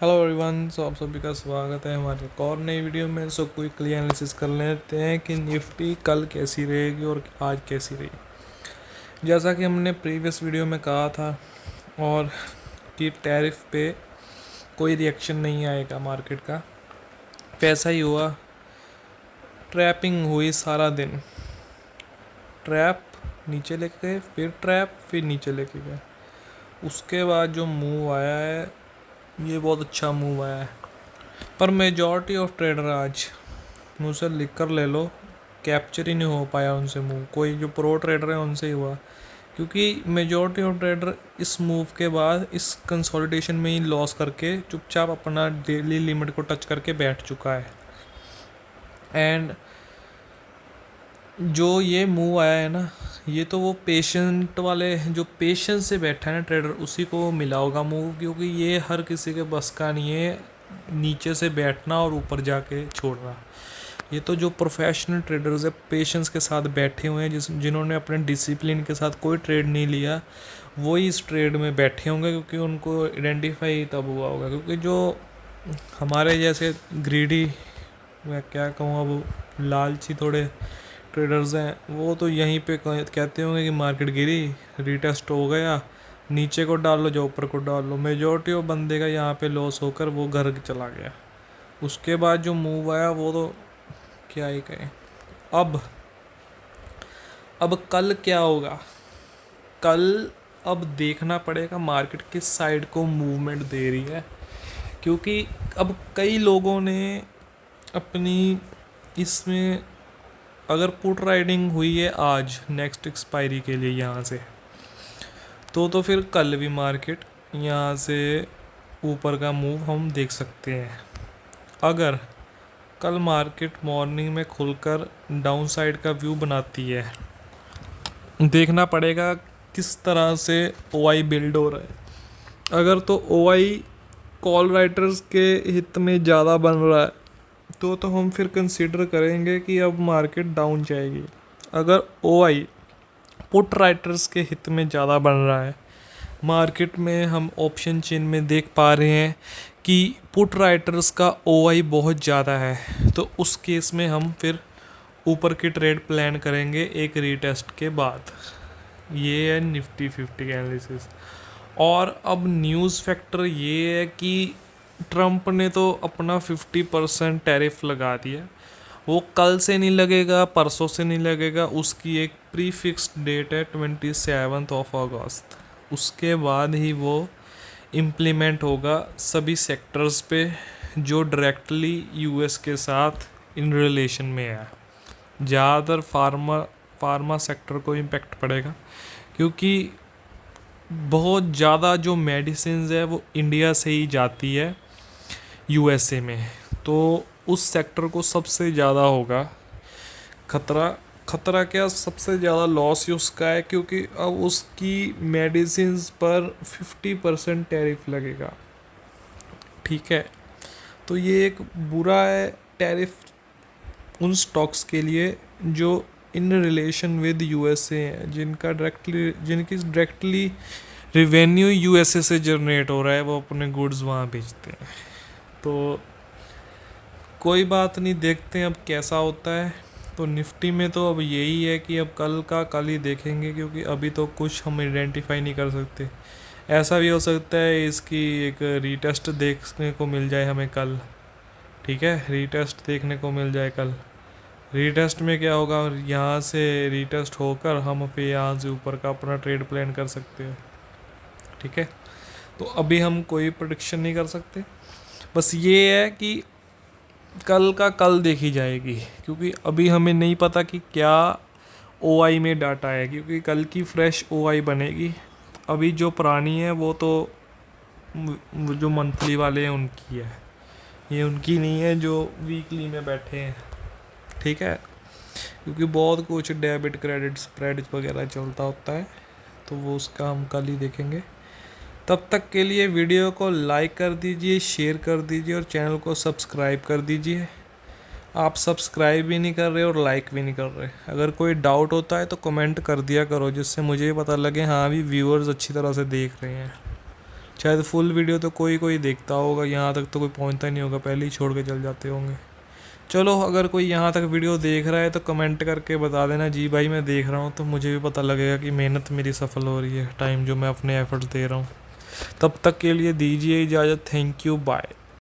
Hello everyone. आप सभी का स्वागत है हमारे एक और नई वीडियो में। क्विकली एनालिसिस कर लेते हैं कि निफ्टी कल कैसी रहेगी और आज कैसी रहेगी। जैसा कि हमने प्रीवियस वीडियो में कहा था और कि टैरिफ पे कोई रिएक्शन नहीं आएगा मार्केट का, वैसा ही हुआ। ट्रैपिंग हुई सारा दिन, ट्रैप नीचे लेके गए, फिर ट्रैप, फिर नीचे लेके गए। उसके बाद जो मूव आया है ये बहुत अच्छा मूव आया है, पर मेजॉरिटी ऑफ ट्रेडर आज मुझसे लिख कर ले लो, कैप्चर ही नहीं हो पाया उनसे मूव। कोई जो प्रो ट्रेडर है उनसे ही हुआ, क्योंकि मेजॉरिटी ऑफ ट्रेडर इस मूव के बाद इस कंसोलिडेशन में ही लॉस करके चुपचाप अपना डेली लिमिट को टच करके बैठ चुका है। एंड जो ये मूव आया है ना, ये तो वो पेशेंट वाले जो पेशेंस से बैठा है ना ट्रेडर, उसी को मिला होगा मूव, क्योंकि ये हर किसी के बस का नहीं है नीचे से बैठना और ऊपर जाके छोड़ना। ये तो जो प्रोफेशनल ट्रेडर्स है पेशेंस के साथ बैठे हुए हैं, जिन्होंने अपने डिसिप्लिन के साथ कोई ट्रेड नहीं लिया, वही इस ट्रेड में बैठे होंगे, क्योंकि उनको आइडेंटिफाई तब हुआ होगा। क्योंकि जो हमारे जैसे ग्रीडी, मैं क्या कहूँ, अब लालची थोड़े ट्रेडर्स हैं, वो तो यहीं पे कहते होंगे कि मार्केट गिरी, रीटेस्ट हो गया, नीचे को डाल लो जो ऊपर को डाल लो। मेजॉरिटी ऑफ बंदे का यहाँ पे लॉस होकर वो घर चला गया। उसके बाद जो मूव आया वो तो क्या ही कहें। अब कल क्या होगा, कल अब देखना पड़ेगा मार्केट किस साइड को मूवमेंट दे रही है। क्योंकि अब कई लोगों ने अपनी इसमें, अगर पुट राइडिंग हुई है आज नेक्स्ट एक्सपायरी के लिए यहाँ से, तो फिर कल भी मार्केट यहाँ से ऊपर का मूव हम देख सकते हैं। अगर कल मार्केट मॉर्निंग में खुलकर डाउन साइड का व्यू बनाती है, देखना पड़ेगा किस तरह से ओआई बिल्ड हो रहा है। अगर तो ओआई कॉल राइटर्स के हित में ज़्यादा बन रहा है तो हम फिर कंसीडर करेंगे कि अब मार्केट डाउन जाएगी। अगर ओआई पुट राइटर्स के हित में ज़्यादा बन रहा है, मार्केट में हम ऑप्शन चेन में देख पा रहे हैं कि पुट राइटर्स का ओआई बहुत ज़्यादा है, तो उस केस में हम फिर ऊपर की ट्रेड प्लान करेंगे एक रीटेस्ट के बाद। ये है निफ्टी 50 का एनालिसिस। और अब न्यूज़ फैक्टर ये है कि ट्रम्प ने तो अपना 50% टैरिफ लगा दिया। वो कल से नहीं लगेगा, परसों से नहीं लगेगा, उसकी एक प्री फिक्स्ड डेट है 27 अगस्त। उसके बाद ही वो इम्प्लीमेंट होगा सभी सेक्टर्स पे जो डायरेक्टली यूएस के साथ इन रिलेशन में है। ज़्यादातर फार्मा सेक्टर को इम्पेक्ट पड़ेगा, क्योंकि बहुत ज़्यादा जो मेडिसिन्स है वो इंडिया से ही जाती है यूएसए में, तो उस सेक्टर को सबसे ज़्यादा होगा खतरा क्या, सबसे ज़्यादा लॉस ही उसका है, क्योंकि अब उसकी मेडिसिन्स पर 50% टैरिफ लगेगा। ठीक है, तो ये एक बुरा है टैरिफ उन स्टॉक्स के लिए जो इन रिलेशन विद यूएसए हैं, जिनकी डायरेक्टली रेवेन्यू यूएसए से जनरेट हो रहा है, वो अपने गुड्स वहाँ बेचते हैं। तो कोई बात नहीं, देखते हैं अब कैसा होता है। तो निफ्टी में तो अब यही है कि अब कल का कल ही देखेंगे, क्योंकि अभी तो कुछ हम आइडेंटिफाई नहीं कर सकते। ऐसा भी हो सकता है इसकी एक रीटेस्ट देखने को मिल जाए हमें कल। ठीक है, रीटेस्ट देखने को मिल जाए कल। रीटेस्ट में क्या होगा, यहाँ से रीटेस्ट होकर हम फिर यहाँ से ऊपर का अपना ट्रेड प्लान कर सकते हैं। ठीक है, तो अभी हम कोई प्रेडिक्शन नहीं कर सकते। बस ये है कि कल का कल देखी जाएगी, क्योंकि अभी हमें नहीं पता कि क्या ओआई में डाटा है, क्योंकि कल की फ्रेश ओआई बनेगी। अभी जो पुरानी है वो तो जो मंथली वाले हैं उनकी है, ये उनकी नहीं है जो वीकली में बैठे हैं। ठीक है, क्योंकि बहुत कुछ डेबिट क्रेडिट स्प्रेड वगैरह चलता होता है, तो वो उसका हम कल ही देखेंगे। तब तक के लिए वीडियो को लाइक कर दीजिए, शेयर कर दीजिए और चैनल को सब्सक्राइब कर दीजिए। आप सब्सक्राइब भी नहीं कर रहे और लाइक भी नहीं कर रहे। अगर कोई डाउट होता है तो कमेंट कर दिया करो, जिससे मुझे पता लगे हाँ भी व्यूअर्स अच्छी तरह से देख रहे हैं। शायद फुल वीडियो तो कोई कोई देखता होगा, यहाँ तक तो कोई पहुँचता ही नहीं होगा, पहले ही छोड़ के चल जाते होंगे। चलो, अगर कोई यहाँ तक वीडियो देख रहा है तो कमेंट करके बता देना जी भाई मैं देख रहा हूँ, तो मुझे भी पता लगेगा कि मेहनत मेरी सफल हो रही है, टाइम जो मैं अपने एफर्ट्स दे रहा हूँ। तब तक के लिए दीजिए इजाज़त। Thank you, bye.